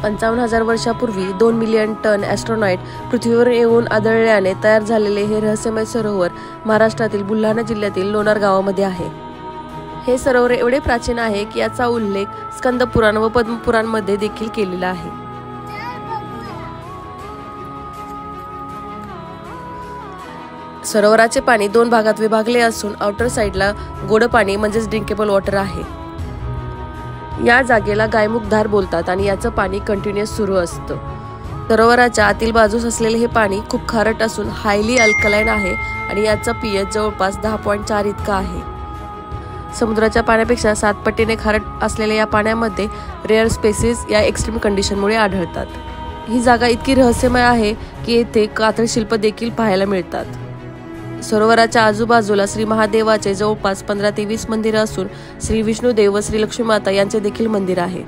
55,000 वर्षापूर्वी 2 million ton ॲस्ट्रोनाइट पृथ्वीवर येऊन आदळल्याने तयार झालेले हे रहस्यमय सरोवर महाराष्ट्रातील बुलढाणा जिल्ह्यातील लोणार गावामध्ये आहे। हे सरोवर एवढे प्राचीन आहे की याचा उल्लेख स्कंद पुराण व पद्म पुराणमध्ये देखील केलेला आहे। सरोवराचे पाणी 2 भागात विभागले असून आउटर साइडला गोड पाणी म्हणजेच ड्रिंकेबल वॉटर आहे। या जागेला गायमुखधार बोलतात आणि याचं पाणी कंटिन्युअस सुरू असतं। सरोवराच्या आतील बाजूस असलेले हे पाणी खूप खारट असून हायली अल्कलाइन आहे आणि याचा पीएच जवळपास 10.4 इतका आहे। समुद्राच्या पाण्यापेक्षा 7 पटीने खारट असलेल्या या पाण्यामध्ये रेअर स्पेसिस या एक्स्ट्रीम कंडिशनमुळे आढळतात। ही जागा इतकी रहस्यमय आहे की येथे कातळ शिल्प देखील पाहायला मिळतात। सरोवराच्या आजूबाजूला श्री महादेवाचे जवळपास 15 ते 20 मंदिरं असून श्री विष्णुदेव व श्री लक्ष्मी माता यांचे देखील मंदिर आहे।